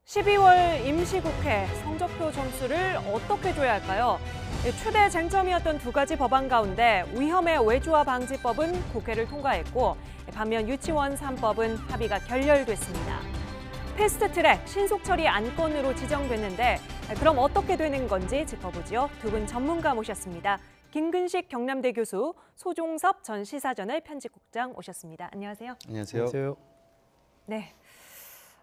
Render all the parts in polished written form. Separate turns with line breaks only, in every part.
12월 임시국회 성적표 점수를 어떻게 줘야 할까요? 최대 쟁점이었던 두 가지 법안 가운데 위험의 외주화 방지법은 국회를 통과했고 반면 유치원 3법은 합의가 결렬됐습니다. 패스트트랙 신속 처리 안건으로 지정됐는데 그럼 어떻게 되는 건지 짚어보죠. 두 분 전문가 모셨습니다. 김근식 경남대 교수, 소종섭 전 시사저널 편집국장 오셨습니다. 안녕하세요.
안녕하세요.
안녕하세요.
네.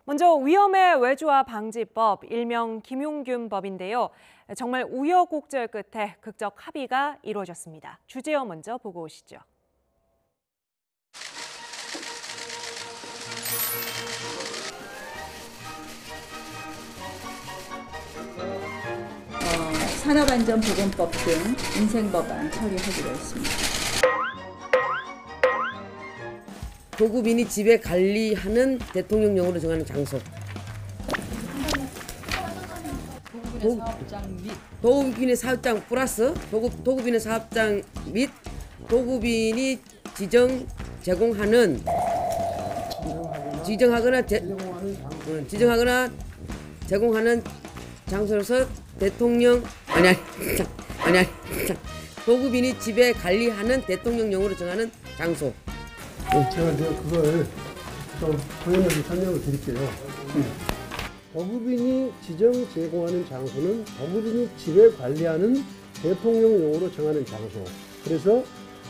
먼저 위험의 외주화 방지법, 일명 김용균법인데요. 정말 우여곡절 끝에 극적 합의가 이루어졌습니다. 주제어 먼저 보고 오시죠.
산업안전보건법 등 민생법안 처리하기로 했습니다.
도급인이 집에 관리하는 대통령령으로 정하는 장소. 도급인의 사업장 플러스 도급인의 사업장 및 도급인이 지정하거나 제공하는 장소로서 도급인이 집에 관리하는 대통령령으로 정하는 장소.
제가 이제 그걸 좀 부연해서 설명을 드릴게요. 도급인이 제공하는 장소는 도급인이 집에 관리하는 대통령령으로 정하는 장소. 그래서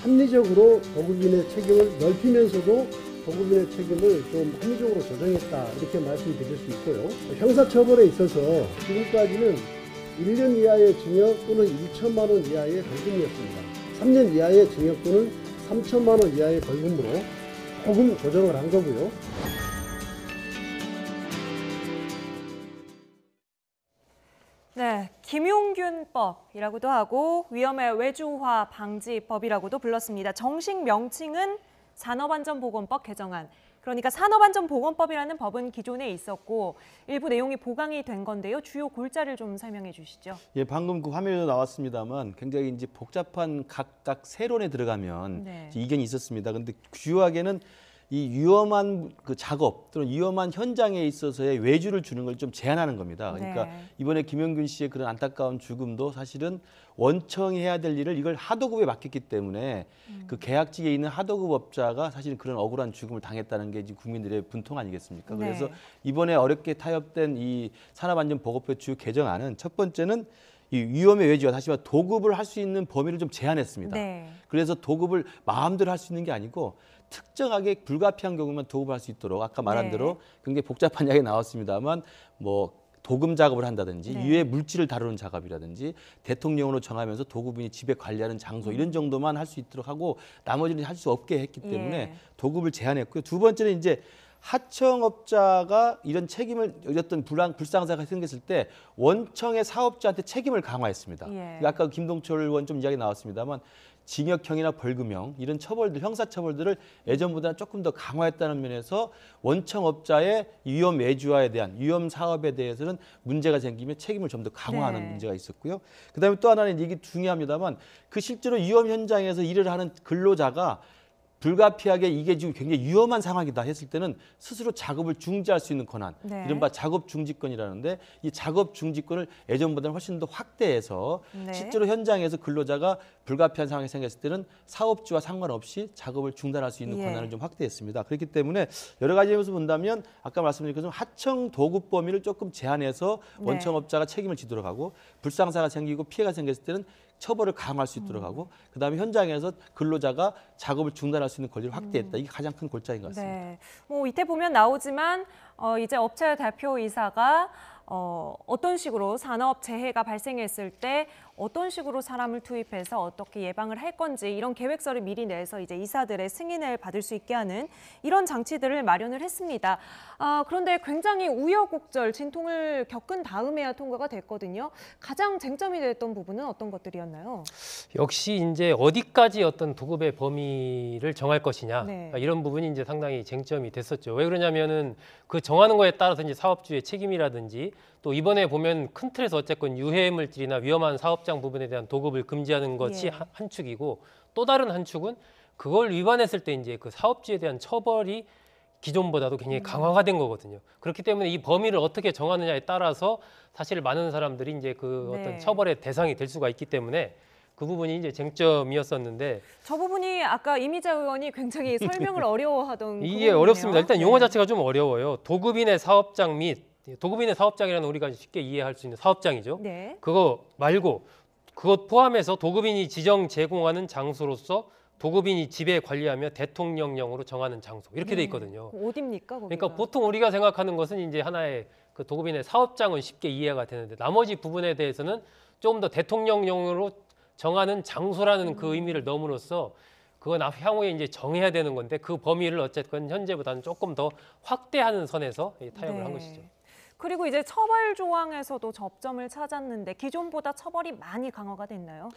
합리적으로 도급인의 책임을 넓히면서도 도급인의 책임을 좀 합리적으로 조정했다 이렇게 말씀드릴 수 있고요. 형사처벌에 있어서 지금까지는 1년 이하의 징역 또는 1천만 원 이하의 벌금이었습니다. 3년 이하의 징역 또는 3천만 원 이하의 벌금으로 조금 조정을 한 거고요.
네, 김용균법이라고도 하고 위험의 외주화 방지법이라고도 불렀습니다. 정식 명칭은 산업안전보건법 개정안. 그러니까 산업안전보건법이라는 법은 기존에 있었고 일부 내용이 보강이 된 건데요. 주요 골자를 좀 설명해 주시죠.
예, 방금 그 화면에도 나왔습니다만 굉장히 이제 복잡한 각각 세론에 들어가면 이견이 있었습니다. 그런데 주요하게는 이 위험한 그 작업 또는 위험한 현장에 있어서의 외주를 주는 걸 좀 제한하는 겁니다. 그러니까 이번에 김용균 씨의 그런 안타까운 죽음도 사실은 원청이 해야 될 일을 이걸 하도급에 맡겼기 때문에 그 계약직에 있는 하도급업자가 사실은 그런 억울한 죽음을 당했다는 게 지금 국민들의 분통 아니겠습니까? 그래서 이번에 어렵게 타협된 이 산업안전보건법 주요 개정안은 첫 번째는 이 위험의 외주화, 다시 말해 도급을 할 수 있는 범위를 좀 제한했습니다. 그래서 도급을 마음대로 할 수 있는 게 아니고 특정하게 불가피한 경우만 도급을 할 수 있도록 아까 말한 대로 굉장히 복잡한 이야기 나왔습니다만 뭐 도금 작업을 한다든지 유해 물질을 다루는 작업이라든지 대통령으로 정하면서 도급인이 집에 관리하는 장소 이런 정도만 할 수 있도록 하고 나머지는 할 수 없게 했기 때문에 도급을 제한했고요. 두 번째는 이제 하청업자가 이런 책임을 어떤 불상사가 생겼을 때 원청의 사업자한테 책임을 강화했습니다. 아까 김동철 의원 좀 이야기 나왔습니다만 징역형이나 벌금형 이런 처벌들, 형사처벌들을 예전보다는 조금 더 강화했다는 면에서 원청업자의 위험 외주화에 대한 위험 사업에 대해서는 문제가 생기면 책임을 좀 더 강화하는 문제가 있었고요. 그다음에 또 하나는 이게 중요합니다만 그 실제로 위험 현장에서 일을 하는 근로자가 불가피하게 이게 지금 굉장히 위험한 상황이다 했을 때는 스스로 작업을 중지할 수 있는 권한, 이른바 작업 중지권이라는데 이 작업 중지권을 예전보다는 훨씬 더 확대해서 실제로 현장에서 근로자가 불가피한 상황이 생겼을 때는 사업주와 상관없이 작업을 중단할 수 있는 권한을 좀 확대했습니다. 그렇기 때문에 여러 가지 점에서 본다면 아까 말씀드린 것처럼 하청 도급 범위를 조금 제한해서 원청업자가 책임을 지도록 하고 불상사가 생기고 피해가 생겼을 때는 처벌을 강화할 수 있도록 하고 그다음에 현장에서 근로자가 작업을 중단할 수 있는 권리를 확대했다. 이게 가장 큰 골자인 것 같습니다.
뭐 밑에 보면 나오지만 이제 업체 대표이사가 어떤 식으로 산업 재해가 발생했을 때 어떤 식으로 사람을 투입해서 어떻게 예방을 할 건지 이런 계획서를 미리 내서 이제 이사들의 승인을 받을 수 있게 하는 이런 장치들을 마련을 했습니다. 그런데 굉장히 우여곡절 진통을 겪은 다음에야 통과가 됐거든요. 가장 쟁점이 됐던 부분은 어떤 것들이었나요?
역시 이제 어디까지 어떤 도급의 범위를 정할 것이냐 이런 부분이 이제 상당히 쟁점이 됐었죠. 왜 그러냐면은 그 정하는 거에 따라서 이제 사업주의 책임이라든지 또 이번에 보면 큰 틀에서 어쨌건 유해 물질이나 위험한 사업장 부분에 대한 도급을 금지하는 것이 한 축이고 또 다른 한 축은 그걸 위반했을 때 이제 그 사업주에 대한 처벌이 기존보다도 굉장히 강화가 된 거거든요. 그렇기 때문에 이 범위를 어떻게 정하느냐에 따라서 사실 많은 사람들이 이제 그
네.
어떤 처벌의 대상이 될 수가 있기 때문에 그 부분이 이제 쟁점이었었는데
저 부분이 아까 이미자 의원이 굉장히 설명을 어려워하던 그
이게
부분이네요.
어렵습니다. 일단 용어
네.
자체가 좀 어려워요. 도급인의 사업장 및 도급인의 사업장이라는 우리가 쉽게 이해할 수 있는 사업장이죠.
네.
그거 말고 그것 포함해서 도급인이 지정 제공하는 장소로서 도급인이 지배 관리하며 대통령령으로 정하는 장소 이렇게 돼 있거든요.
어디입니까? 거기가?
그러니까 보통 우리가 생각하는 것은 이제 하나의 그 도급인의 사업장은 쉽게 이해가 되는데 나머지 부분에 대해서는 조금 더 대통령령으로 정하는 장소라는 그 의미를 넣음으로써 그건 향후에 이제 정해야 되는 건데 그 범위를 어쨌든 현재보다는 조금 더 확대하는 선에서 타협을 한 것이죠.
그리고 이제 처벌 조항에서도 접점을 찾았는데 기존보다 처벌이 많이 강화가 됐나요?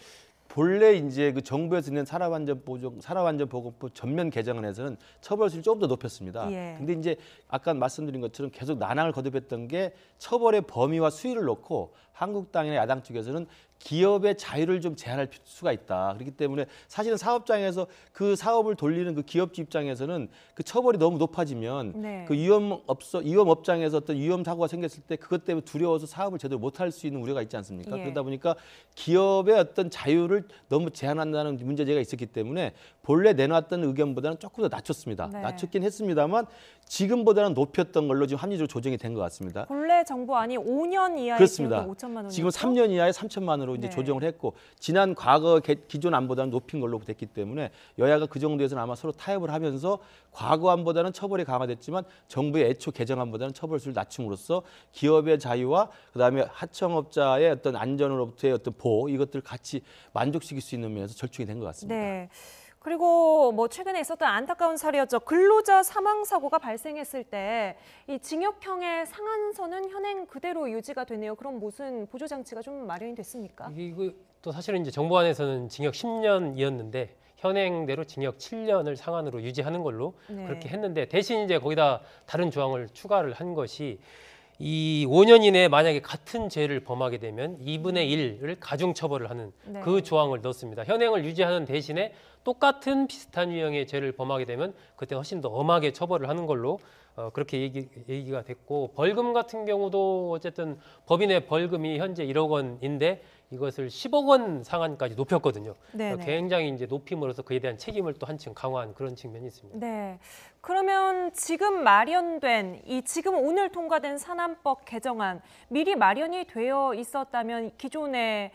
본래 이제 그 정부에서 있는 산업안전보건법 전면 개정을 해서는 처벌수를 조금 더 높였습니다.
예.
근데 이제 아까 말씀드린 것처럼 계속 난항을 거듭했던 게 처벌의 범위와 수위를 놓고 한국당이나 야당 쪽에서는 기업의 자유를 좀 제한할 수가 있다. 그렇기 때문에 사실은 사업장에서 그 사업을 돌리는 그 기업주 입장에서는 그 처벌이 너무 높아지면
네.
그 위험업장에서 어떤 위험 사고가 생겼을 때 그것 때문에 두려워서 사업을 제대로 못할 수 있는 우려가 있지 않습니까?
예.
그러다 보니까 기업의 어떤 자유를 너무 제한한다는 문제제기가 있었기 때문에 본래 내놨던 의견보다는 조금 더 낮췄습니다.
네.
낮췄긴 했습니다만 지금보다는 높였던 걸로 지금 합리적으로 조정이 된 것 같습니다.
본래 정부안이 5년 이하의
그렇습니다.
징역 5천만 원이었죠?
지금 3년 이하에 3천만 원으로 이제
네.
조정을 했고 지난 과거 기존 안보다는 높인 걸로 됐기 때문에 여야가 그 정도에서는 아마 서로 타협을 하면서 과거 안보다는 처벌이 강화됐지만 정부의 애초 개정안보다는 처벌수를 낮춤으로써 기업의 자유와 그다음에 하청업자의 어떤 안전으로부터의 어떤 보호 이것들을 같이 만족시킬 수 있는 면에서 절충이 된 것 같습니다.
네. 그리고 뭐 최근에 있었던 안타까운 사례였죠. 근로자 사망 사고가 발생했을 때 이 징역형의 상한선은 현행 그대로 유지가 되네요. 그럼 무슨 보조 장치가 좀 마련이 됐습니까?
이거 또 사실은 이제 정부안에서는 징역 10년이었는데 현행대로 징역 7년을 상한으로 유지하는 걸로
네.
그렇게 했는데 대신 이제 거기다 다른 조항을 추가를 한 것이 이 5년 이내에 만약에 같은 죄를 범하게 되면 2분의 1을 가중 처벌을 하는
네.
그 조항을 넣었습니다. 현행을 유지하는 대신에 똑같은 비슷한 유형의 죄를 범하게 되면 그때 훨씬 더 엄하게 처벌을 하는 걸로 그렇게 얘기가 됐고 벌금 같은 경우도 어쨌든 법인의 벌금이 현재 1억 원인데 이것을 10억 원 상한까지 높였거든요.
네네.
굉장히 이제 높임으로써 그에 대한 책임을 또 한층 강화한 그런 측면이 있습니다.
네. 그러면 지금 마련된 지금 오늘 통과된 산안법 개정안 미리 마련이 되어 있었다면 기존에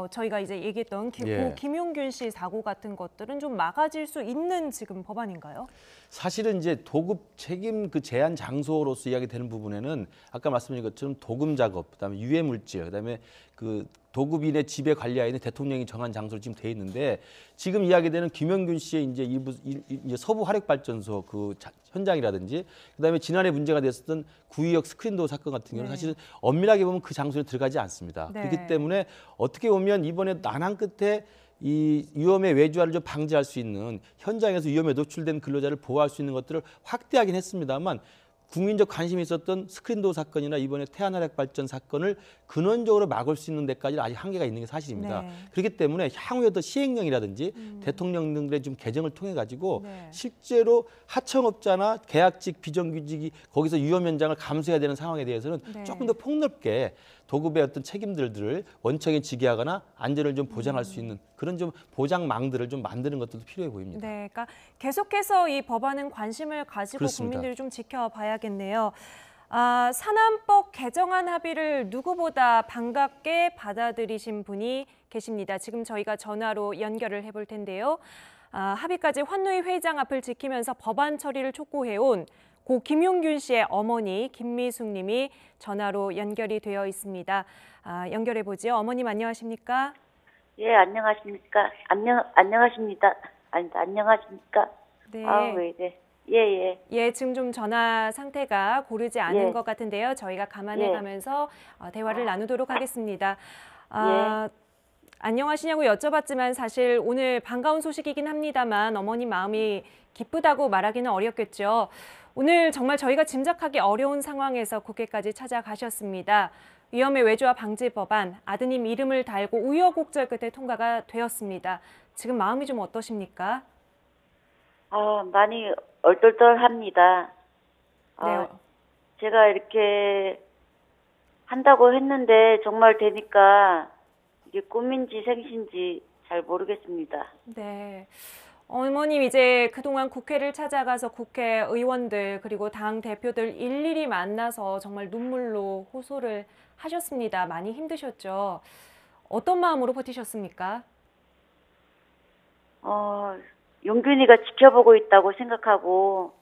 저희가 이제 얘기했던
예.
김용균 씨 사고 같은 것들은 좀 막아질 수 있는 지금 법안인가요?
사실은 이제 도급 책임 그 제한 장소로서 이야기되는 부분에는 아까 말씀드린 것처럼 도금 작업, 그다음에 유해 물질, 그다음에 그 도급인의 지배 관리하에 있는 대통령이 정한 장소로 지금 돼 있는데 지금 이야기되는 김용균 씨의 이제 이제 서부 화력발전소 그 현장이라든지 그다음에 지난해 문제가 됐었던 구의역 스크린도어 사건 같은 경우는
네.
사실은 엄밀하게 보면 그 장소에 들어가지 않습니다.
네.
그렇기 때문에 어떻게 보면 이번에 난항 끝에 이 위험의 외주화를 좀 방지할 수 있는 현장에서 위험에 노출된 근로자를 보호할 수 있는 것들을 확대하긴 했습니다만 국민적 관심이 있었던 스크린도어 사건이나 이번에 태안화력발전 사건을 근원적으로 막을 수 있는 데까지 아직 한계가 있는 게 사실입니다.
네.
그렇기 때문에 향후에 더 시행령이라든지 대통령 등의 좀 개정을 통해 가지고
네.
실제로 하청업자나 계약직 비정규직이 거기서 위험 현장을 감수해야 되는 상황에 대해서는
네.
조금 더 폭넓게 도급의 어떤 책임들을 원청에 지게하거나 안전을 좀 보장할 수 있는 그런 좀 보장망들을 좀 만드는 것들도 필요해 보입니다.
네, 그러니까 계속해서 이 법안은 관심을 가지고
그렇습니다.
국민들이 좀 지켜봐야겠네요. 산안법 개정안 합의를 누구보다 반갑게 받아들이신 분이 계십니다. 지금 저희가 전화로 연결을 해볼 텐데요. 합의까지 환노위 회장 앞을 지키면서 법안 처리를 촉구해온 고 김용균 씨의 어머니 김미숙 님이 전화로 연결이 되어 있습니다. 연결해 보죠. 어머님 안녕하십니까?
예, 안녕하십니까? 안녕하십니다. 안녕하십니까?
네.
왜 이래? 예.
예, 지금 좀 전화 상태가 고르지 않은
예.
것 같은데요. 저희가 감안해 가면서 대화를 나누도록 하겠습니다. 안녕하시냐고 여쭤봤지만 사실 오늘 반가운 소식이긴 합니다만 어머님 마음이 기쁘다고 말하기는 어렵겠죠. 오늘 정말 저희가 짐작하기 어려운 상황에서 국회까지 찾아가셨습니다. 위험의 외주화 방지 법안, 아드님 이름을 달고 우여곡절 끝에 통과가 되었습니다. 지금 마음이 좀 어떠십니까?
많이 얼떨떨합니다. 아, 제가 이렇게 한다고 했는데 정말 되니까 이게 꿈인지 생신지 잘 모르겠습니다.
네. 어머님 이제 그동안 국회를 찾아가서 국회의원들 그리고 당 대표들 일일이 만나서 정말 눈물로 호소를 하셨습니다. 많이 힘드셨죠? 어떤 마음으로 버티셨습니까?
용균이가 지켜보고 있다고 생각하고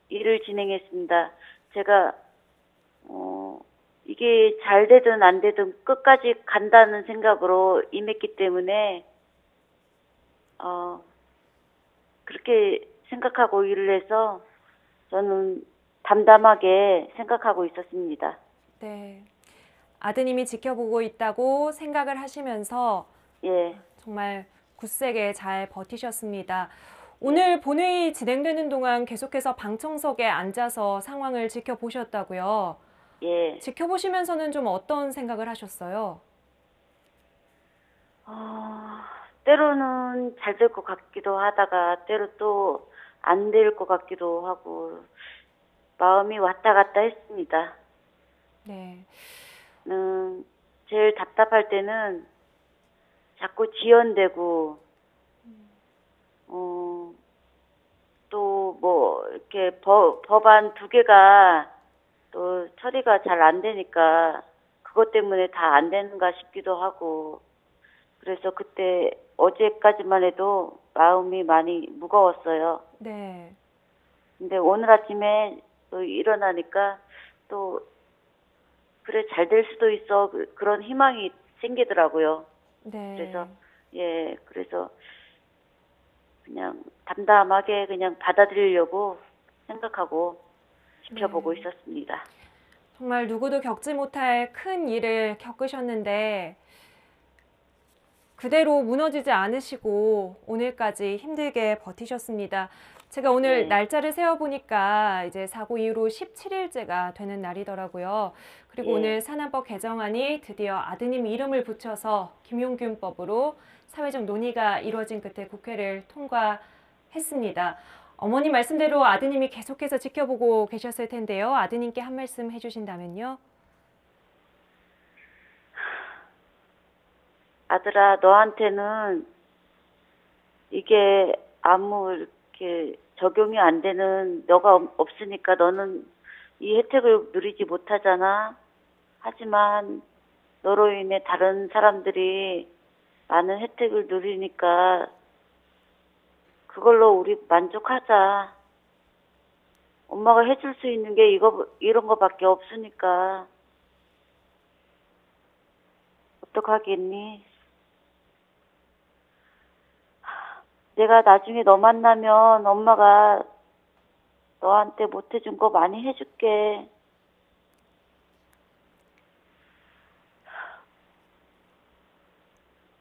일을 진행했습니다. 제가 이게 잘 되든 안 되든 끝까지 간다는 생각으로 임했기 때문에 그렇게 생각하고 일을 해서 저는 담담하게 생각하고 있었습니다.
네. 아드님이 지켜보고 있다고 생각을 하시면서
예,
정말 굳세게 잘 버티셨습니다. 오늘 본회의 진행되는 동안 계속해서 방청석에 앉아서 상황을 지켜보셨다고요.
예.
지켜보시면서는 좀 어떤 생각을 하셨어요?
때로는 잘 될 것 같기도 하다가 때로 또 안 될 것 같기도 하고 마음이 왔다 갔다 했습니다.
네.
제일 답답할 때는 자꾸 지연되고 또 뭐 이렇게 법안 2개가 또 처리가 잘 안 되니까 그것 때문에 다 안 되는가 싶기도 하고 그래서 그때 어제까지만 해도 마음이 많이 무거웠어요.
네.
근데 오늘 아침에 또 일어나니까 또 그래 잘 될 수도 있어 그런 희망이 생기더라고요.
네.
그래서 그래서 그냥 담담하게 그냥 받아들이려고 생각하고 지켜보고 있었습니다.
정말 누구도 겪지 못할 큰 일을 겪으셨는데 그대로 무너지지 않으시고 오늘까지 힘들게 버티셨습니다. 제가 오늘
네.
날짜를 세어보니까 이제 사고 이후로 17일째가 되는 날이더라고요. 그리고
예.
오늘 산안법 개정안이 드디어 아드님 이름을 붙여서 김용균법으로 사회적 논의가 이루어진 끝에 국회를 통과했습니다. 어머님 말씀대로 아드님이 계속해서 지켜보고 계셨을 텐데요. 아드님께 한 말씀 해주신다면요.
아들아, 너한테는 이게 아무 이렇게 적용이 안 되는 너가 없으니까 너는 이 혜택을 누리지 못하잖아. 하지만 너로 인해 다른 사람들이 많은 혜택을 누리니까 그걸로 우리 만족하자. 엄마가 해줄 수 있는 게 이런 거밖에 없으니까 어떡하겠니? 내가 나중에 너 만나면 엄마가 너한테 못 해준 거 많이 해줄게.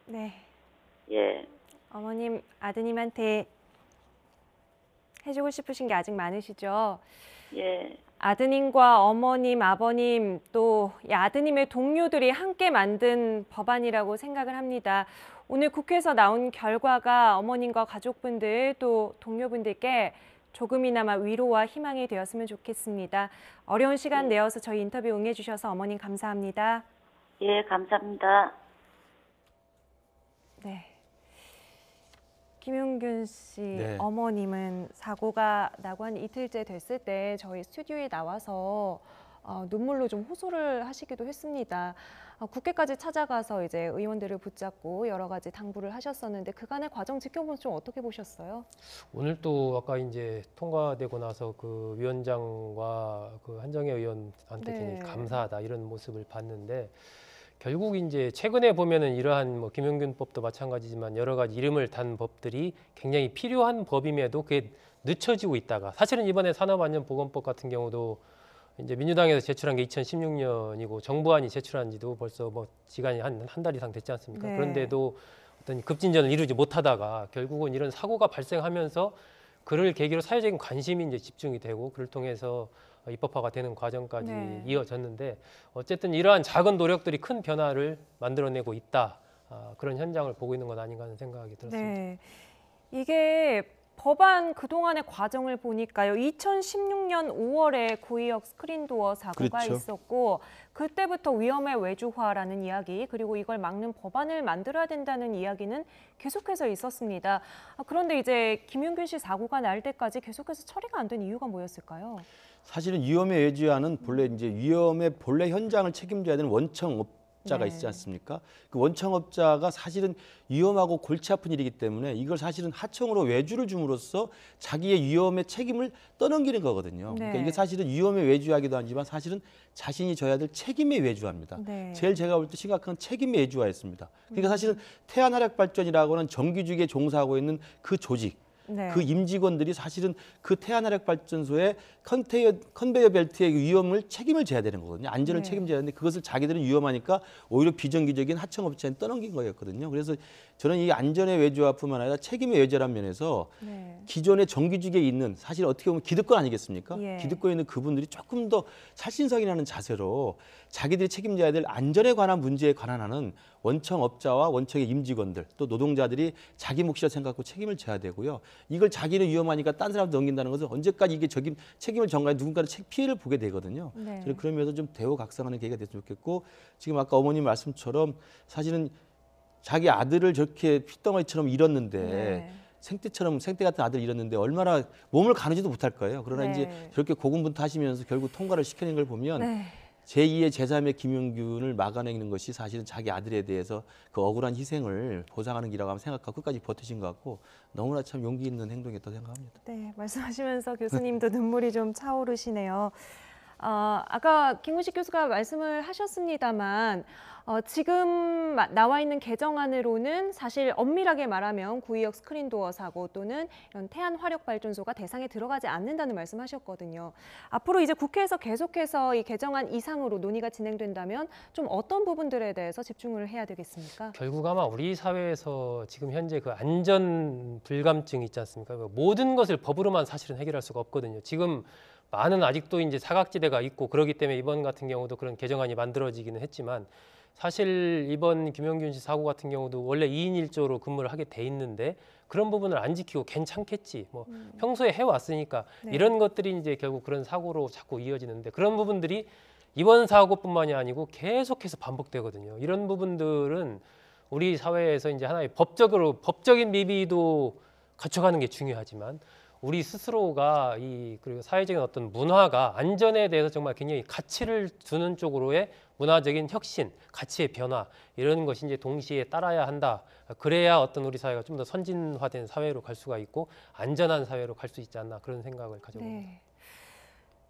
네.
예,
어머님, 아드님한테 해주고 싶으신 게 아직 많으시죠?
예,
아드님과 어머님, 아버님, 또 이 아드님의 동료들이 함께 만든 법안이라고 생각을 합니다. 오늘 국회에서 나온 결과가 어머님과 가족분들 또 동료분들께 조금이나마 위로와 희망이 되었으면 좋겠습니다. 어려운 시간 내어서 저희 인터뷰 응해주셔서 어머님 감사합니다.
예, 감사합니다.
네. 김용균 씨
네.
어머님은 사고가 나고 한 이틀째 됐을 때 저희 스튜디오에 나와서 눈물로 좀 호소를 하시기도 했습니다. 국회까지 찾아가서 이제 의원들을 붙잡고 여러 가지 당부를 하셨었는데 그간의 과정 지켜보면 좀 어떻게 보셨어요?
오늘 또 아까 이제 통과되고 나서 그 위원장과 그 한정혜 의원한테
네.
굉장히 감사하다 이런 모습을 봤는데 결국 이제 최근에 보면은 이러한 뭐 김용균법도 마찬가지지만 여러 가지 이름을 단 법들이 굉장히 필요한 법임에도 그게 늦춰지고 있다가 사실은 이번에 산업안전보건법 같은 경우도 이제 민주당에서 제출한 게 2016년이고 정부안이 제출한 지도 벌써 뭐 시간이 한 달 이상 됐지 않습니까?
네.
그런데도 어떤 급진전을 이루지 못하다가 결국은 이런 사고가 발생하면서 그를 계기로 사회적인 관심이 이제 집중이 되고 그를 통해서 입법화가 되는 과정까지
네.
이어졌는데 어쨌든 이러한 작은 노력들이 큰 변화를 만들어내고 있다. 그런 현장을 보고 있는 건 아닌가 하는 생각이 들었습니다.
네. 이게 법안 그동안의 과정을 보니까요. 2016년 5월에 구의역 스크린도어 사고가
그렇죠.
있었고 그때부터 위험의 외주화라는 이야기 그리고 이걸 막는 법안을 만들어야 된다는 이야기는 계속해서 있었습니다. 그런데 이제 김용균 씨 사고가 날 때까지 계속해서 처리가 안 된 이유가 뭐였을까요?
사실은 위험의 외주화는 본래 이제 위험의 본래 현장을 책임져야 되는 원청업자가
네.
있지 않습니까? 그 원청업자가 사실은 위험하고 골치 아픈 일이기 때문에 이걸 사실은 하청으로 외주를 줌으로써 자기의 위험의 책임을 떠넘기는 거거든요.
네.
그러니까 이게 사실은 위험의 외주화기도 하지만 사실은 자신이 져야 될 책임의 외주화입니다.
네.
제일 제가 볼 때 심각한 책임의 외주화였습니다. 그러니까 사실은 태안화력발전이라고는 정규직에 종사하고 있는 그 조직,
네.
그 임직원들이 사실은 그 태안화력발전소의 컨베이어 벨트의 위험을 책임을 져야 되는 거거든요. 안전을
네.
책임져야 되는데 그것을 자기들은 위험하니까 오히려 비정규적인 하청업체에 떠넘긴 거였거든요. 그래서 저는 이 안전의 외주화뿐만 아니라 책임의 외주화라는 면에서
네.
기존의 정규직에 있는 사실 어떻게 보면 기득권 아니겠습니까?
예.
기득권에 있는 그분들이 조금 더 살신성이라는 자세로 자기들이 책임져야 될 안전에 관한 문제에 관한하는 원청업자와 원청의 임직원들 또 노동자들이 자기 몫이라 생각하고 책임을 져야 되고요. 이걸 자기는 위험하니까 딴 사람한테 넘긴다는 것은 언제까지 이게 책임을 전가해 누군가는 피해를 보게 되거든요.
네.
저는 그런 면에서 좀 대우각성하는 계기가 됐으면 좋겠고 지금 아까 어머님 말씀처럼 사실은 자기 아들을 저렇게 핏덩어리처럼 잃었는데
네.
생태 같은 아들 잃었는데 얼마나 몸을 가누지도 못할 거예요. 그러나
네.
이제 저렇게 고군분투하시면서 결국 통과를 시켜낸 걸 보면
네.
제2의 제3의 김용균을 막아내는 것이 사실은 자기 아들에 대해서 그 억울한 희생을 보상하는 길이라고 하면 생각하고 끝까지 버티신 것 같고 너무나 참 용기 있는 행동이었다고 생각합니다.
네, 말씀하시면서 교수님도 눈물이 좀 차오르시네요. 아까 김문식 교수가 말씀을 하셨습니다만 지금 나와 있는 개정안으로는 사실 엄밀하게 말하면 구의역 스크린도어 사고 또는 이런 태안화력발전소가 대상에 들어가지 않는다는 말씀하셨거든요. 앞으로 이제 국회에서 계속해서 이 개정안 이상으로 논의가 진행된다면 좀 어떤 부분들에 대해서 집중을 해야 되겠습니까?
결국 아마 우리 사회에서 지금 현재 그 안전 불감증 있지 않습니까? 모든 것을 법으로만 사실은 해결할 수가 없거든요. 지금 많은 아직도 이제 사각지대가 있고 그렇기 때문에 이번 같은 경우도 그런 개정안이 만들어지기는 했지만 사실 이번 김용균 씨 사고 같은 경우도 원래 2인 1조로 근무를 하게 돼 있는데 그런 부분을 안 지키고 괜찮겠지. 뭐 평소에 해왔으니까
네.
이런 것들이 이제 결국 그런 사고로 자꾸 이어지는데 그런 부분들이 이번 사고뿐만이 아니고 계속해서 반복되거든요. 이런 부분들은 우리 사회에서 이제 하나의 법적인 미비도 갖춰가는 게 중요하지만 우리 스스로가 그리고 사회적인 어떤 문화가 안전에 대해서 정말 굉장히 가치를 두는 쪽으로의 문화적인 혁신, 가치의 변화 이런 것이 이제 동시에 따라야 한다. 그래야 어떤 우리 사회가 좀 더 선진화된 사회로 갈 수가 있고 안전한 사회로 갈 수 있지 않나 그런 생각을 가져봅니다.
네.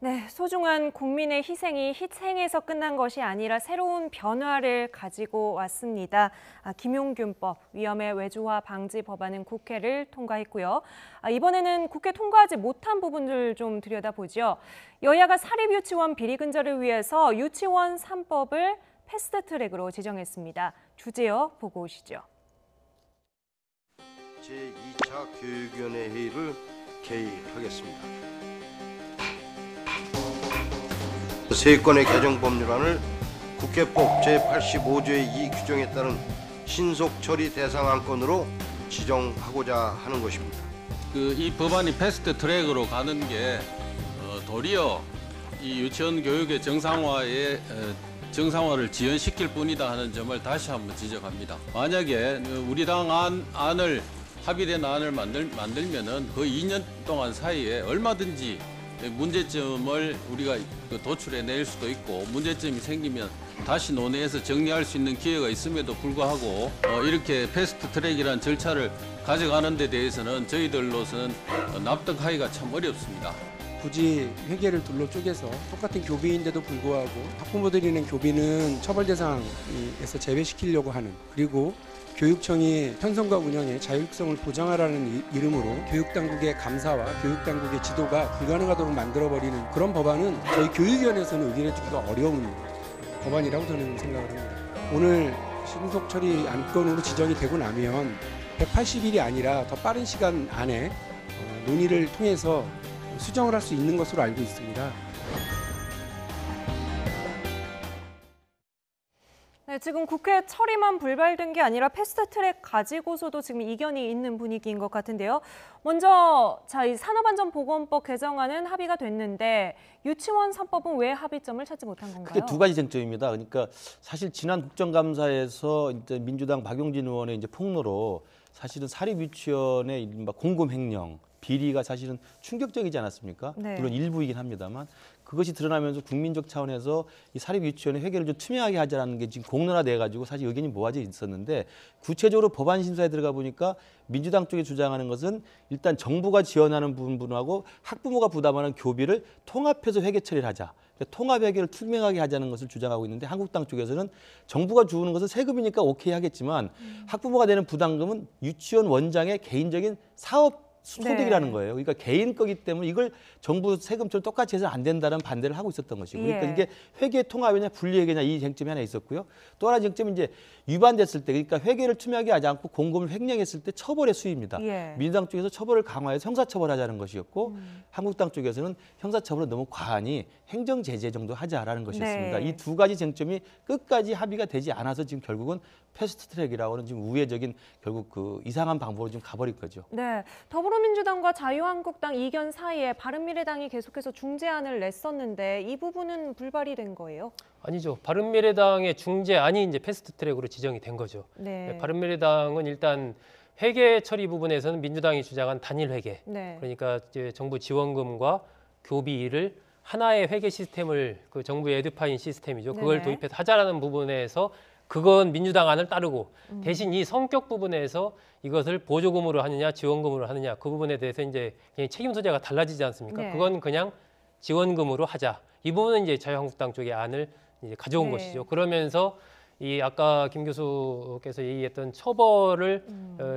네, 소중한 국민의 희생이 희생에서 끝난 것이 아니라 새로운 변화를 가지고 왔습니다. 김용균법, 위험의 외주화 방지 법안은 국회를 통과했고요. 이번에는 국회 통과하지 못한 부분들 좀 들여다보죠. 여야가 사립유치원 비리 근절을 위해서 유치원 3법을 패스트트랙으로 지정했습니다. 주제어 보고 오시죠.
제2차 교육위원회 회의를 개의하겠습니다. 세건의 개정 법률안을 국회법 제85조의 2 규정에 따른 신속 처리 대상 안건으로 지정하고자 하는 것입니다.
이 법안이 패스트 트랙으로 가는 게 도리어 이 유치원 교육의 정상화를 지연시킬 뿐이다 하는 점을 다시 한번 지적합니다. 만약에 우리 당 안을 합의된 안을 만들면은 그 2년 동안 사이에 얼마든지 문제점을 우리가 도출해낼 수도 있고 문제점이 생기면 다시 논의해서 정리할 수 있는 기회가 있음에도 불구하고 이렇게 패스트 트랙이라는 절차를 가져가는 데 대해서는 저희들로서는 납득하기가 참 어렵습니다.
굳이 회계를 둘러 쪼개서 똑같은 교비인데도 불구하고 학부모들이 낸 교비는 처벌 대상에서 제외시키려고 하는 그리고 교육청이 편성과 운영의 자율성을 보장하라는 이름으로 교육당국의 감사와 교육당국의 지도가 불가능하도록 만들어버리는 그런 법안은 저희 교육위원회에서는 의견해주기가 어려운 법안이라고 저는 생각을 합니다. 오늘 신속 처리 안건으로 지정이 되고 나면 180일이 아니라 더 빠른 시간 안에 논의를 통해서 수정을 할 수 있는 것으로 알고 있습니다.
네, 네, 지금 국회 처리만 불발된 게 아니라 패스트트랙 가지고서도 지금 이견이 있는 분위기인 것 같은데요. 먼저 이 산업안전보건법 개정안은 합의가 됐는데 유치원 3법은 왜 합의점을 찾지 못한 건가요?
크게 두 가지 쟁점입니다. 그러니까 사실 지난 국정감사에서 이제 민주당 박용진 의원의 이제 폭로로 사실은 사립유치원의 이른바 공금 횡령 비리가 사실은 충격적이지 않았습니까?
네.
물론 일부이긴 합니다만 그것이 드러나면서 국민적 차원에서 이 사립유치원의 회계를 좀 투명하게 하자라는 게 지금 공론화돼 가지고 사실 의견이 모아져 있었는데 구체적으로 법안 심사에 들어가 보니까 민주당 쪽에 주장하는 것은 일단 정부가 지원하는 부분하고 학부모가 부담하는 교비를 통합해서 회계 처리를 하자. 그러니까 통합 회계를 투명하게 하자는 것을 주장하고 있는데 한국당 쪽에서는 정부가 주는 것은 세금이니까 오케이 하겠지만 학부모가 내는 부담금은 유치원 원장의 개인적인 사업 소득이라는 거예요. 그러니까 개인 거기 때문에 이걸 정부 세금처럼 똑같이 해서 안 된다는 반대를 하고 있었던 것이고. 그러니까 이게 회계 통합이냐 분리회계냐 이 쟁점이 하나 있었고요. 또 하나 쟁점은 이제 위반됐을 때 그러니까 회계를 투명하게 하지 않고 공금을 횡령했을 때 처벌의 수위입니다. 민주당 쪽에서 처벌을 강화해서 형사처벌하자는 것이었고 한국당 쪽에서는 형사처벌은 너무 과하니 행정제재 정도 하자라는 것이었습니다. 이 두 가지 쟁점이 끝까지 합의가 되지 않아서 지금 결국은 패스트트랙이라고는 지금 우회적인 결국 그 이상한 방법으로 지금 가버릴 거죠.
네, 더불어민주당과 자유한국당 이견 사이에 바른미래당이 계속해서 중재안을 냈었는데 이 부분은 불발이 된 거예요?
아니죠. 바른미래당의 중재안이 이제 패스트트랙으로 지정이 된 거죠.
네.
바른미래당은 일단 회계 처리 부분에서는 민주당이 주장한 단일 회계, 그러니까 이제 정부 지원금과 교비를 하나의 회계 시스템을 그 정부의 에듀파인 시스템이죠. 그걸 도입해서 하자라는 부분에서 그건 민주당 안을 따르고 대신 이 성격 부분에서 이것을 보조금으로 하느냐 지원금으로 하느냐 그 부분에 대해서 이제 그냥 책임 소재가 달라지지 않습니까? 그건 그냥 지원금으로 하자. 이 부분은 이제 자유한국당 쪽의 안을 이제 가져온 것이죠. 그러면서 이 아까 김 교수께서 얘기했던 처벌을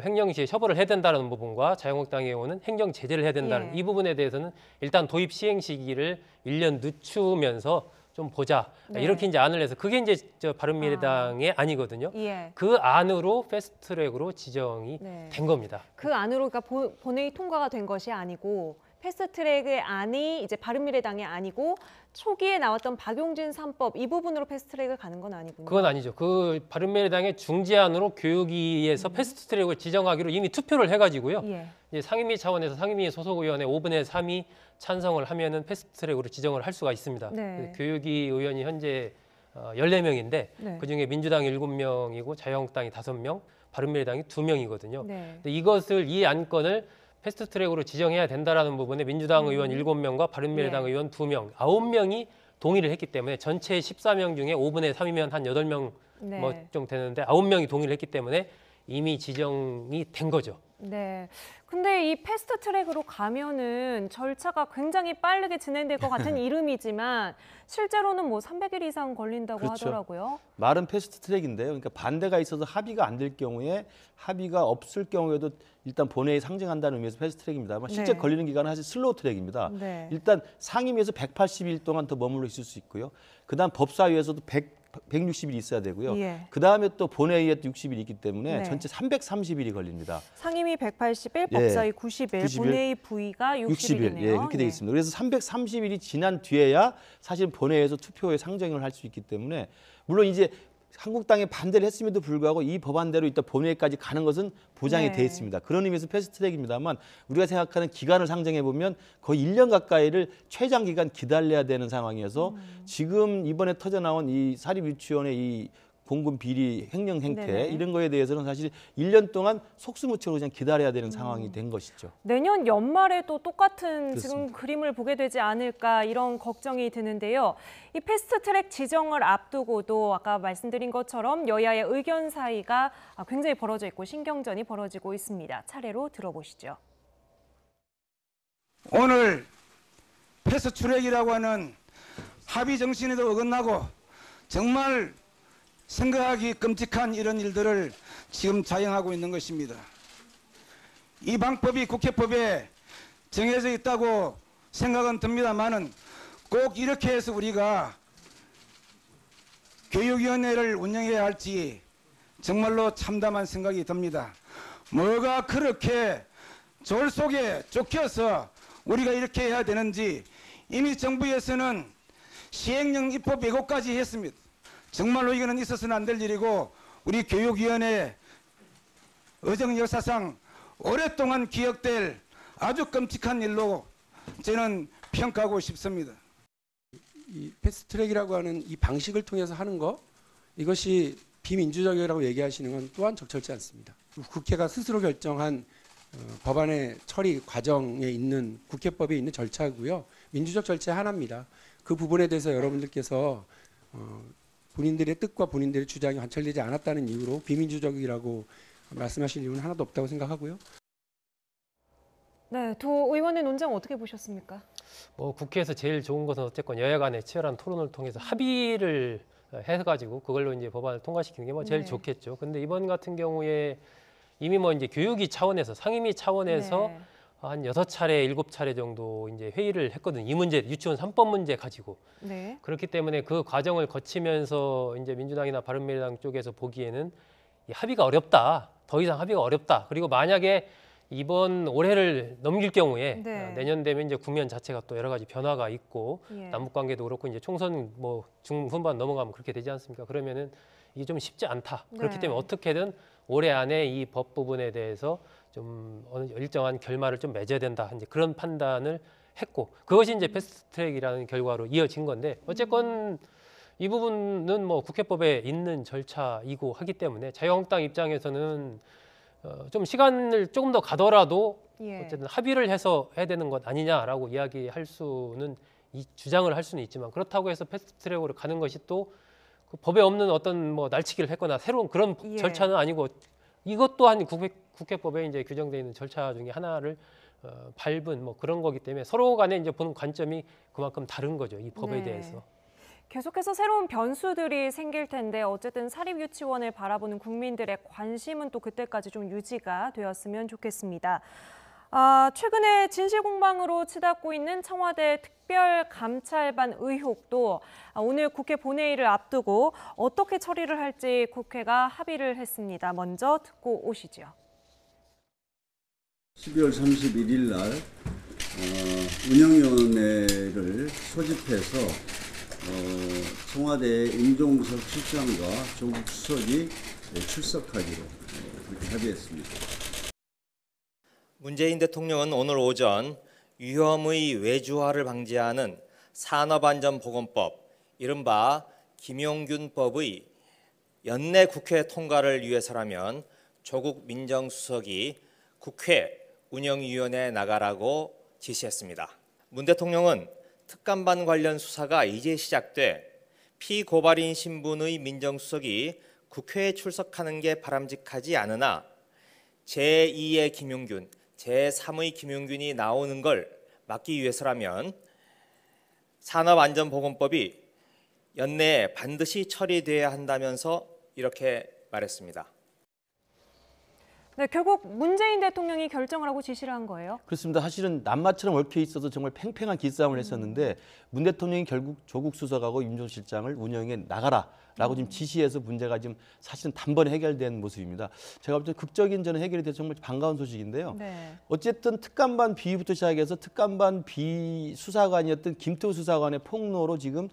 횡령 시에 처벌을 해야 된다는 부분과 자유한국당의 경우는 행정 제재를 해야 된다는 이 부분에 대해서는 일단 도입 시행 시기를 1년 늦추면서 좀 보자 이렇게 이제 안을 내서 그게 이제 바른미래당의 안이거든요. 그 안으로 패스트트랙으로 지정이 된 겁니다.
그 안으로 그러니까 본회의 통과가 된 것이 아니고 패스트트랙의 안이 이제 바른미래당의 안이고 초기에 나왔던 박용진 3법 이 부분으로 패스트트랙을 가는 건 아니군요.
그건 아니죠. 그 바른미래당의 중재안으로 교육위에서 패스트트랙을 지정하기로 이미 투표를 해가지고요. 이제 상임위 차원에서 상임위 소속의원의 5분의 3이 찬성을 하면은 패스트트랙으로 지정을 할 수가 있습니다. 교육위 의원이 현재 14명인데 그중에 민주당 7명이고 자유한국당이 5명, 바른미래당이 2명이거든요. 근데 이것을 이 안건을 패스트트랙으로 지정해야 된다라는 부분에 민주당 의원 7명과 바른미래당 의원 2명, 9명이 동의를 했기 때문에 전체 14명 중에 5분의 3이면 한 8명 뭐 좀 되는데 9명이 동의를 했기 때문에 이미 지정이 된 거죠.
네. 근데 이 패스트트랙으로 가면은 절차가 굉장히 빠르게 진행될 것 같은 이름이지만 실제로는 뭐 300일 이상 걸린다고 하더라고요.
말은 패스트트랙인데요. 그러니까 반대가 있어서 합의가 안 될 경우에 합의가 없을 경우에도 일단 본회의에 상정한다는 의미에서 패스트트랙입니다만 실제 걸리는 기간은 사실 슬로우 트랙입니다. 일단 상임위에서 180일 동안 더 머물러 있을 수 있고요. 그다음 법사위에서도 160일 있어야 되고요. 그다음에 또 본회의에 또 60일이 있기 때문에 전체 330일이 걸립니다.
상임위 180일, 법사위 90일, 본회의 부의가 60일이네요.
이렇게 되어 있습니다. 그래서 330일이 지난 뒤에야 사실 본회의에서 투표에 상정을 할 수 있기 때문에 물론 이제 한국당에 반대를 했음에도 불구하고 이 법안대로 일단 본회의까지 가는 것은 보장이 돼 있습니다. 그런 의미에서 패스트트랙입니다만 우리가 생각하는 기간을 상정해 보면 거의 1년 가까이를 최장 기간 기다려야 되는 상황이어서 지금 이번에 터져 나온 이 사립유치원의 이 공금 비리 횡령 행태 이런 거에 대해서는 사실 1년 동안 속수무책으로 그냥 기다려야 되는 상황이 된 것이죠.
내년 연말에도 똑같은 지금 그림을 보게 되지 않을까 이런 걱정이 드는데요. 이 패스트트랙 지정을 앞두고도 아까 말씀드린 것처럼 여야의 의견 사이가 굉장히 벌어져 있고 신경전이 벌어지고 있습니다. 차례로 들어보시죠.
오늘 패스트트랙이라고 하는 합의 정신에도 어긋나고 정말 생각하기 끔찍한 이런 일들을 지금 자행하고 있는 것입니다. 이 방법이 국회법에 정해져 있다고 생각은 듭니다만은 꼭 이렇게 해서 우리가 교육위원회를 운영해야 할지 정말로 참담한 생각이 듭니다. 뭐가 그렇게 졸 속에 쫓겨서 우리가 이렇게 해야 되는지 이미 정부에서는 시행령 입법 예고까지 했습니다. 정말로 이거는 있어서는 안 될 일이고 우리 교육위원회 의정 역사상 오랫동안 기억될 아주 끔찍한 일로 저는 평가하고 싶습니다.
이 패스트트랙이라고 하는 이 방식을 통해서 하는 거, 이것이 비민주적이라고 얘기하시는 건 또한 적절치 않습니다. 국회가 스스로 결정한 법안의 처리 과정에 있는 국회법에 있는 절차고요. 민주적 절차 하나입니다. 그 부분에 대해서 여러분들께서 본인들의 뜻과 본인들의 주장이 관철되지 않았다는 이유로 비민주적이라고 말씀하실 이유는 하나도 없다고 생각하고요.
네, 두 의원의 논쟁 어떻게 보셨습니까?
국회에서 제일 좋은 것은 어쨌건 여야 간의 치열한 토론을 통해서 합의를 해가지고 그걸로 이제 법안을 통과시키는 게 제일 좋겠죠. 근데 이번 같은 경우에 이미 이제 교육위 차원에서 상임위 차원에서 한 6차례, 7차례 정도 이제 회의를 했거든요. 이 문제, 유치원 3법 문제 가지고. 그렇기 때문에 그 과정을 거치면서 이제 민주당이나 바른미래당 쪽에서 보기에는 이 합의가 어렵다. 더 이상 합의가 어렵다. 그리고 만약에 이번 올해를 넘길 경우에 내년 되면 이제 국면 자체가 또 여러 가지 변화가 있고 남북 관계도 그렇고 이제 총선 중후반 넘어가면 그렇게 되지 않습니까? 그러면은 이게 좀 쉽지 않다. 그렇기 때문에 어떻게든 올해 안에 이 법 부분에 대해서 좀 어느 일정한 결말을 좀 맺어야 된다. 이제 그런 판단을 했고 그것이 이제 패스트트랙이라는 결과로 이어진 건데 어쨌건 이 부분은 국회법에 있는 절차이고 하기 때문에 자유한국당 입장에서는 좀 시간을 조금 더 가더라도 어쨌든 합의를 해서 해야 되는 것 아니냐라고 이야기할 수는 주장을 할 수는 있지만 그렇다고 해서 패스트트랙으로 가는 것이 또 그 법에 없는 어떤 날치기를 했거나 새로운 그런 절차는 아니고 이것 또한 국회법에 이제 규정되어 있는 절차 중에 하나를 밟은 그런 거기 때문에 서로 간에 이제 보는 관점이 그만큼 다른 거죠. 이 법에 대해서.
계속해서 새로운 변수들이 생길 텐데 어쨌든 사립유치원을 바라보는 국민들의 관심은 또 그때까지 좀 유지가 되었으면 좋겠습니다. 최근에 진실공방으로 치닫고 있는 청와대 특별감찰반 의혹도 오늘 국회 본회의를 앞두고 어떻게 처리를 할지 국회가 합의를 했습니다. 먼저 듣고 오시죠.
12월 31일 날 운영위원회를 소집해서 청와대 임종석 실장과 조국 수석이 출석하기로 그렇게 합의했습니다.
문재인 대통령은 오늘 오전 위험의 외주화를 방지하는 산업안전보건법, 이른바 김용균법의 연내 국회 통과를 위해서라면 조국 민정수석이 국회 운영위원회에 나가라고 지시했습니다. 문 대통령은 특감반 관련 수사가 이제 시작돼 피고발인 신분의 민정수석이 국회에 출석하는 게 바람직하지 않으나 제2의 김용균, 제3의 김용균이 나오는 걸 막기 위해서라면 산업안전보건법이 연내에 반드시 처리돼야 한다면서 이렇게 말했습니다.
네, 결국 문재인 대통령이 결정을 하고 지시를 한 거예요?
그렇습니다. 사실은 남마처럼 얽혀 있어서 정말 팽팽한 기싸움을 했었는데 문 대통령이 결국 조국 수석하고 임종석 실장을 운영에 나가라라고 지금 지시해서 문제가 지금 사실은 단번에 해결된 모습입니다. 제가 볼 때 극적인 저는 해결이 돼서 정말 반가운 소식인데요. 어쨌든 특감반 비위부터 시작해서 특감반 비수사관이었던 김태우 수사관의 폭로로 지금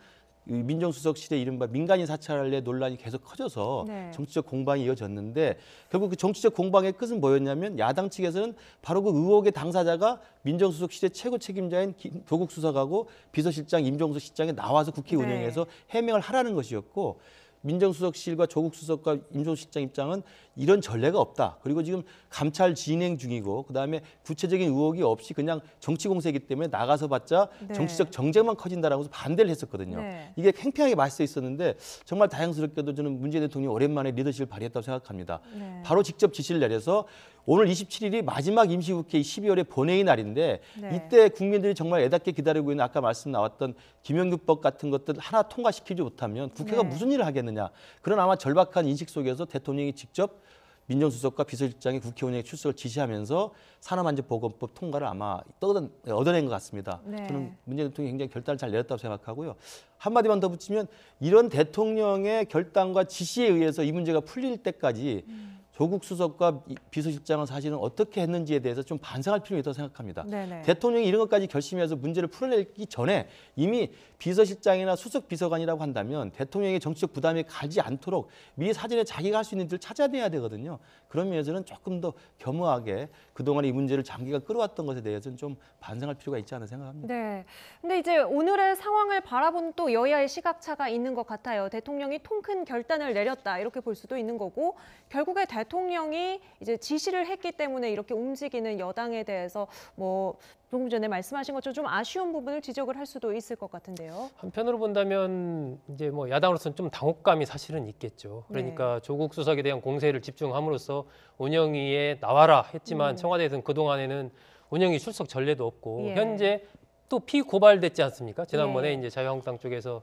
민정수석실의 이른바 민간인 사찰의 논란이 계속 커져서 정치적 공방이 이어졌는데 결국 그 정치적 공방의 끝은 뭐였냐면 야당 측에서는 바로 그 의혹의 당사자가 민정수석실의 최고 책임자인 조국 수석하고 비서실장 임종석 실장이 나와서 국회 운영에서 해명을 하라는 것이었고 민정수석실과 조국 수석과 임종석 실장 입장은 이런 전례가 없다. 그리고 지금 감찰 진행 중이고 그다음에 구체적인 의혹이 없이 그냥 정치 공세이기 때문에 나가서 봤자 정치적 정쟁만 커진다라고 해서 반대를 했었거든요. 이게 팽팽하게 맞서 있었는데 정말 다행스럽게도 저는 문재인 대통령이 오랜만에 리더십을 발휘했다고 생각합니다. 바로 직접 지시를 내려서 오늘 27일이 마지막 임시국회 12월의 본회의 날인데 이때 국민들이 정말 애답게 기다리고 있는 아까 말씀 나왔던 김용균법 같은 것들 하나 통과시키지 못하면 국회가 무슨 일을 하겠느냐. 그런 아마 절박한 인식 속에서 대통령이 직접 민정수석과 비서실장이 국회 운영에 출석을 지시하면서 산업안전보건법 통과를 아마 얻어낸 것 같습니다. 저는 문재인 대통령이 굉장히 결단을 잘 내렸다고 생각하고요. 한마디만 더 붙이면 이런 대통령의 결단과 지시에 의해서 이 문제가 풀릴 때까지 조국 수석과 비서실장은 사실은 어떻게 했는지에 대해서 좀 반성할 필요가 있다고 생각합니다.
네네.
대통령이 이런 것까지 결심해서 문제를 풀어내기 전에 이미 비서실장이나 수석 비서관이라고 한다면 대통령의 정치적 부담이 가지 않도록 미리 사전에 자기가 할 수 있는 일을 찾아내야 되거든요. 그런 면에서는 조금 더 겸허하게 그동안 이 문제를 장기간 끌어왔던 것에 대해서는 좀 반성할 필요가 있지 않나 생각합니다.
네. 근데 이제 오늘의 상황을 바라본 또 여야의 시각차가 있는 것 같아요. 대통령이 통 큰 결단을 내렸다 이렇게 볼 수도 있는 거고 결국에 대통령이 이제 지시를 했기 때문에 이렇게 움직이는 여당에 대해서 뭐 조금 전에 말씀하신 것처럼 좀 아쉬운 부분을 지적을 할 수도 있을 것 같은데요.
한편으로 본다면 이제 뭐 야당으로서는 좀 당혹감이 사실은 있겠죠. 그러니까 조국 수석에 대한 공세를 집중함으로써 운영위에 나와라 했지만 청와대에서는 그동안에는 운영위 출석 전례도 없고 현재 또 피고발됐지 않습니까? 지난번에 이제 자유한국당 쪽에서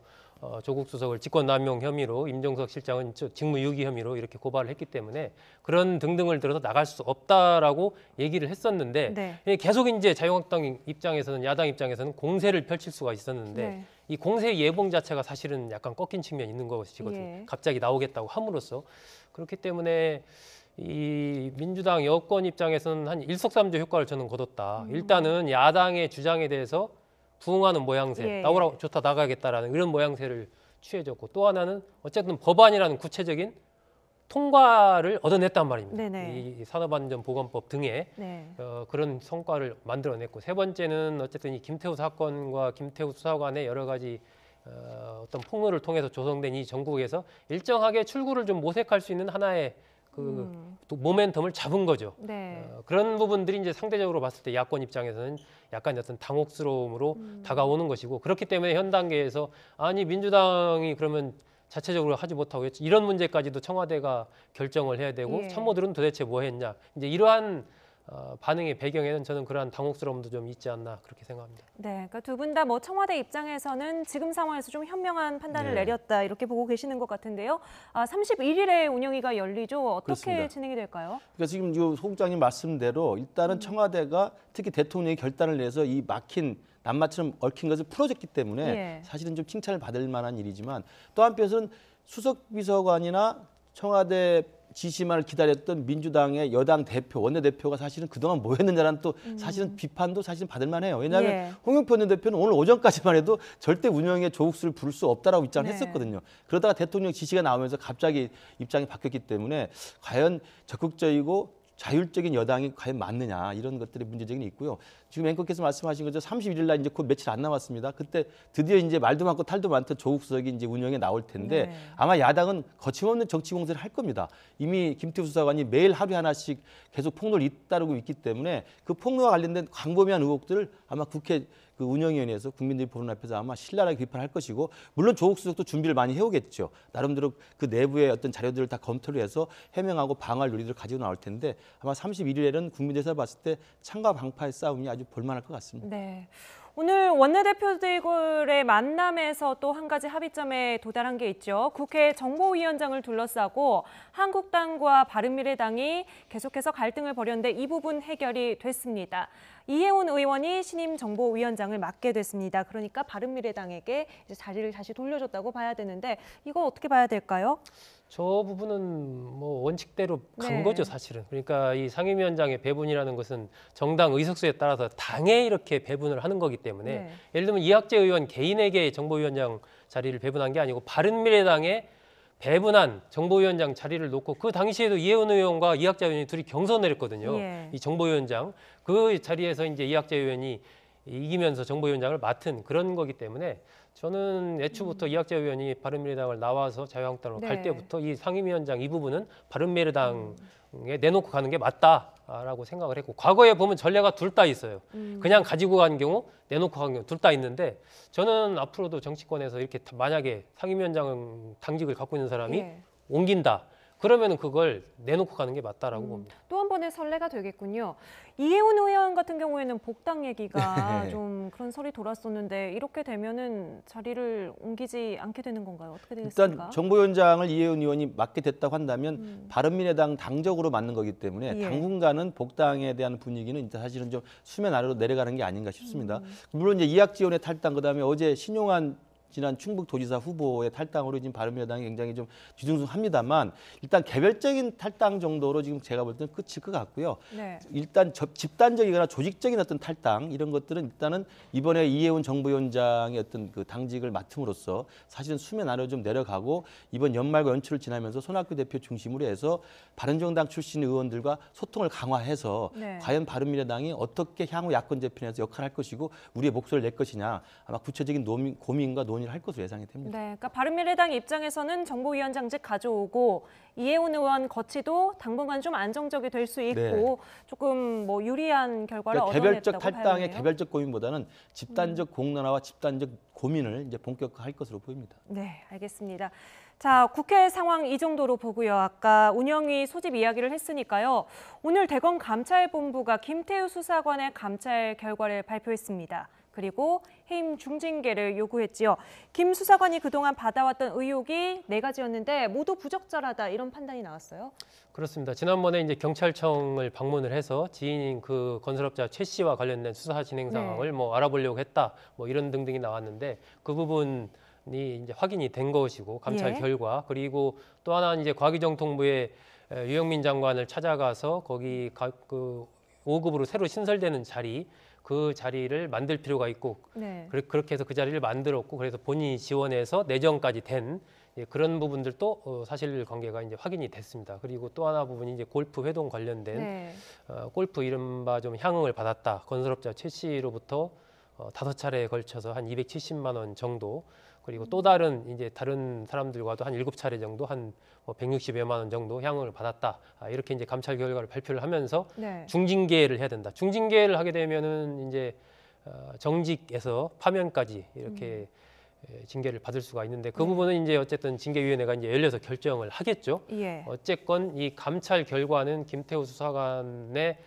조국 수석을 직권남용 혐의로 임종석 실장은 직무유기 혐의로 이렇게 고발을 했기 때문에 그런 등등을 들어서 나갈 수 없다라고 얘기를 했었는데 계속 이제 자유한국당 입장에서는 야당 입장에서는 공세를 펼칠 수가 있었는데 이 공세 예봉 자체가 사실은 약간 꺾인 측면이 있는 것이거든요. 갑자기 나오겠다고 함으로써 그렇기 때문에 이 민주당 여권 입장에서는 한 일석삼조 효과를 저는 거뒀다. 일단은 야당의 주장에 대해서 부응하는 모양새, 나오라 좋다 나가겠다라는 이런 모양새를 취해졌고 또 하나는 어쨌든 법안이라는 구체적인 통과를 얻어냈단 말입니다. 이 산업안전보건법 등의 그런 성과를 만들어냈고 세 번째는 어쨌든 이 김태우 사건과 김태우 수사관의 여러 가지 어떤 폭로를 통해서 조성된 이 전국에서 일정하게 출구를 좀 모색할 수 있는 하나의 또 모멘텀을 잡은 거죠. 그런 부분들이 이제 상대적으로 봤을 때 야권 입장에서는 약간 어떤 당혹스러움으로 다가오는 것이고 그렇기 때문에 현 단계에서 아니 민주당이 그러면 자체적으로 하지 못하고 이런 문제까지도 청와대가 결정을 해야 되고 참모들은 도대체 뭐 했냐 이제 이러한 반응의 배경에는 저는 그러한 당혹스러움도 좀 있지 않나 그렇게 생각합니다.
네, 그러니까 두 분 다 뭐 청와대 입장에서는 지금 상황에서 좀 현명한 판단을 내렸다 이렇게 보고 계시는 것 같은데요. 31일에 운영위가 열리죠. 어떻게
그렇습니다.
진행이 될까요?
그러니까 지금 소 국장님 말씀대로 일단은 청와대가 특히 대통령이 결단을 내서 이 막힌 낱마처럼 얽힌 것을 풀어줬기 때문에 사실은 좀 칭찬을 받을 만한 일이지만 또 한편에서는 수석 비서관이나 청와대 지시만을 기다렸던 민주당의 여당 대표, 원내대표가 사실은 그동안 뭐 했느냐라는 또 사실은 비판도 사실은 받을 만해요. 왜냐하면 홍영표 원내대표는 오늘 오전까지만 해도 절대 운영에 조국수를 부를 수 없다라고 입장을 했었거든요. 그러다가 대통령 지시가 나오면서 갑자기 입장이 바뀌었기 때문에 과연 적극적이고 자율적인 여당이 과연 맞느냐 이런 것들이 문제적인 있고요. 지금 앵커께서 말씀하신 거죠. 31일 날 이제 곧 며칠 안 남았습니다. 그때 드디어 이제 말도 많고 탈도 많던 조국 수석이 이제 운영에 나올 텐데 아마 야당은 거침없는 정치 공세를 할 겁니다. 이미 김태우 수사관이 매일 하루에 하나씩 계속 폭로를 잇따르고 있기 때문에 그 폭로와 관련된 광범위한 의혹들을 아마 국회 그 운영위원회에서 국민들이 보는 앞에서 아마 신랄하게 비판할 것이고 물론 조국 수석도 준비를 많이 해오겠죠. 나름대로 그 내부의 어떤 자료들을 다 검토를 해서 해명하고 방어할 논리들을 가지고 나올 텐데 아마 31일에는 국민들에서 봤을 때 창과 방파의 싸움이 아주 볼만할 것 같습니다.
네. 오늘 원내대표들의 만남에서 또 한 가지 합의점에 도달한 게 있죠. 국회 정보위원장을 둘러싸고 한국당과 바른미래당이 계속해서 갈등을 벌였는데 이 부분 해결이 됐습니다. 이해운 의원이 신임 정보위원장을 맡게 됐습니다. 그러니까 바른미래당에게 이제 자리를 다시 돌려줬다고 봐야 되는데 이거 어떻게 봐야 될까요?
저 부분은 뭐 원칙대로 간 거죠, 사실은. 그러니까 이 상임위원장의 배분이라는 것은 정당 의석수에 따라서 당에 이렇게 배분을 하는 거기 때문에 예를 들면 이학재 의원 개인에게 정보위원장 자리를 배분한 게 아니고 바른미래당에 배분한 정보위원장 자리를 놓고 그 당시에도 이해운 의원과 이학재 의원이 둘이 경선을 했거든요. 이 정보위원장. 그 자리에서 이제 이학재 의원이 이기면서 정보위원장을 맡은 그런 거기 때문에 저는 애초부터 이학재 의원이 바른미래당을 나와서 자유한국당으로 갈 때부터 이 상임위원장 이 부분은 바른미래당에 내놓고 가는 게 맞다라고 생각을 했고 과거에 보면 전례가 둘 다 있어요. 그냥 가지고 간 경우 내놓고 간 경우 둘 다 있는데 저는 앞으로도 정치권에서 이렇게 만약에 상임위원장 당직을 갖고 있는 사람이 옮긴다. 그러면 그걸 내놓고 가는 게 맞다라고 봅니다.
또 한 번의 선례가 되겠군요. 이해운 의원 같은 경우에는 복당 얘기가 좀 그런 설이 돌았었는데 이렇게 되면은 자리를 옮기지 않게 되는 건가요? 어떻게 되겠습니까?
일단 정보위원장을 이해운 의원이 맡게 됐다고 한다면 바른미래당 당적으로 맡는 거기 때문에 당분간은 복당에 대한 분위기는 사실은 좀 수면 아래로 내려가는 게 아닌가 싶습니다. 물론 이제 이학재 의원의 탈당 그다음에 어제 신용환 지난 충북도지사 후보의 탈당으로 지금 바른미래당이 굉장히 좀 뒤숭숭합니다만 일단 개별적인 탈당 정도로 지금 제가 볼 때는 끝일 것 같고요.
네.
일단 집단적이거나 조직적인 어떤 탈당 이런 것들은 일단은 이번에 이해운 정부위원장의 어떤 그 당직을 맡음으로써 사실은 수면 아래로 좀 내려가고 이번 연말과 연초를 지나면서 손학규 대표 중심으로 해서 바른정당 출신 의원들과 소통을 강화해서
네.
과연 바른미래당이 어떻게 향후 야권 재편에서 역할을 할 것이고 우리의 목소리를 낼 것이냐 아마 구체적인 고민과 논의를 할 것으로 예상이 됩니다.
네, 그러니까 바른미래당 입장에서는 정보위원장직 가져오고 이해운 의원 거치도 당분간 좀 안정적이 될 수 있고
네.
조금 뭐 유리한 결과를
그러니까
얻어냈다고
개별적 탈당의
봐야겠네요.
개별적 고민보다는 집단적 공론화와 집단적 고민을 이제 본격화할 것으로 보입니다.
네, 알겠습니다. 자, 국회 상황 이 정도로 보고요. 아까 운영위 소집 이야기를 했으니까요. 오늘 대검 감찰본부가 김태우 수사관의 감찰 결과를 발표했습니다. 그리고 해임 중징계를 요구했지요. 김 수사관이 그동안 받아왔던 의혹이 4가지였는데 모두 부적절하다 이런 판단이 나왔어요.
그렇습니다. 지난번에 이제 경찰청을 방문을 해서 지인인 그 건설업자 최 씨와 관련된 수사 진행 상황을 뭐 알아보려고 했다, 뭐 이런 등등이 나왔는데 그 부분이 이제 확인이 된 것이고 감찰
예.
결과 그리고 또 하나 이제 과기정통부의 유영민 장관을 찾아가서 거기 그 5급으로 새로 신설되는 자리 그 자리를 만들 필요가 있고
네.
그렇게 해서 그 자리를 만들었고 그래서 본인이 지원해서 내정까지 된 그런 부분들도 사실관계가 이제 확인이 됐습니다. 그리고 또 하나 부분이 이제 골프 회동 관련된
네.
골프 이른바 좀 향응을 받았다. 건설업자 최 씨로부터 5차례에 걸쳐서 한 270만 원 정도 그리고 또 다른 사람들과도 한 7차례 정도 한 160여만 원 정도 향응을 받았다. 이렇게 이제 감찰 결과를 발표를 하면서
네.
중징계를 해야 된다. 중징계를 하게 되면은 이제 정직에서 파면까지 이렇게 징계를 받을 수가 있는데 그 부분은 이제 어쨌든 징계위원회가 이제 열려서 결정을 하겠죠.
예.
어쨌건 이 감찰 결과는 김태우 수사관의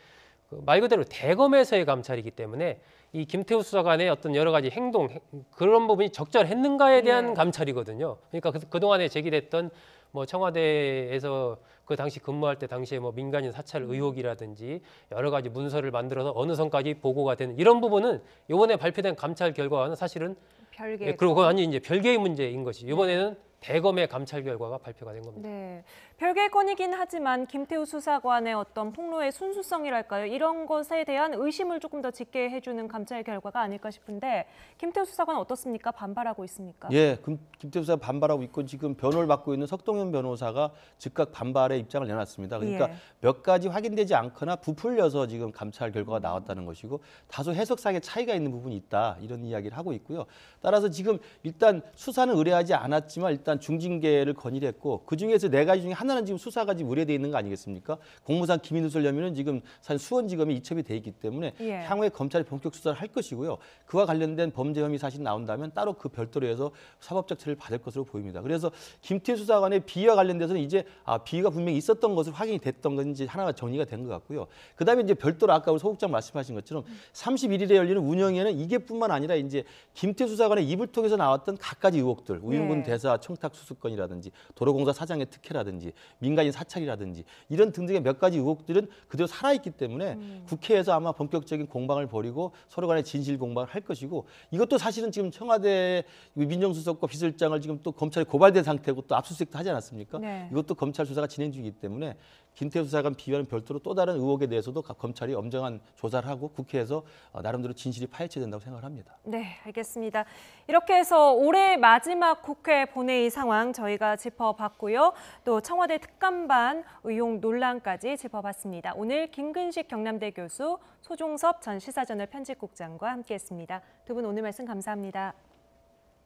말 그대로 대검에서의 감찰이기 때문에 이 김태우 수사관의 어떤 여러 가지 행동 그런 부분이 적절했는가에 대한
예.
감찰이거든요. 그러니까 그동안에 제기됐던 뭐 청와대에서 그 당시 근무할 때 당시에 뭐 민간인 사찰 의혹이라든지 여러 가지 문서를 만들어서 어느 선까지 보고가 되는 이런 부분은 이번에 발표된 감찰 결과와는 사실은
별개.
그리고 그건 완전히 이제 별개의 문제인 것이 이번에는 대검의 감찰 결과가 발표가 된 겁니다.
네, 별개의 건이긴 하지만 김태우 수사관의 어떤 폭로의 순수성이랄까요? 이런 것에 대한 의심을 조금 더 짙게 해주는 감찰 결과가 아닐까 싶은데 김태우 수사관 어떻습니까? 반발하고 있습니까?
예, 김태우 수사관 반발하고 있고 지금 변호를 맡고 있는 석동현 변호사가 즉각 반발의 입장을 내놨습니다. 그러니까
예.
몇 가지 확인되지 않거나 부풀려서 지금 감찰 결과가 나왔다는 것이고 다소 해석상의 차이가 있는 부분이 있다 이런 이야기를 하고 있고요. 따라서 지금 일단 수사는 의뢰하지 않았지만 일단 중징계를 건의를 했고 그중에서 4가지 중에 하나는 지금 수사가 지금 의뢰돼 있는 거 아니겠습니까? 공무상 기밀 누설 혐의는 지금 사실 수원지검에 이첩이 돼 있기 때문에
예.
향후에 검찰이 본격 수사를 할 것이고요. 그와 관련된 범죄 혐의 사실이 나온다면 따로 그 별도로 해서 사법적 처리를 받을 것으로 보입니다. 그래서 김태우 수사관의 비위와 관련돼서는 이제 비위가 분명히 있었던 것을 확인이 됐던 건지 하나가 정리가 된 것 같고요. 그다음에 이제 별도로 아까 우리 소국장 말씀하신 것처럼 31일에 열리는 운영위에는 이게뿐만 아니라 이제 김태우 수사관의 입을 통해서 나왔던 각가지 의혹들, 우윤근 대사 청탁 수수건이라든지 도로공사 사장의 특혜라든지 민간인 사찰이라든지 이런 등등의 몇 가지 의혹들은 그대로 살아있기 때문에 국회에서 아마 본격적인 공방을 벌이고 서로 간의 진실 공방을 할 것이고 이것도 사실은 지금 청와대 민정수석과 비서실장을 지금 또 검찰에 고발된 상태고 또 압수수색도 하지 않았습니까?
네.
이것도 검찰 수사가 진행 중이기 때문에 김태우 수사관 비위와는 별도로 또 다른 의혹에 대해서도 검찰이 엄정한 조사를 하고 국회에서 나름대로 진실이 파헤쳐야 된다고 생각을 합니다.
네, 알겠습니다. 이렇게 해서 올해 마지막 국회 본회의 상황 저희가 짚어봤고요. 또 청와대 특감반 의혹 논란까지 짚어봤습니다. 오늘 김근식 경남대 교수, 소종섭 전 시사저널 편집국장과 함께했습니다. 두 분 오늘 말씀 감사합니다.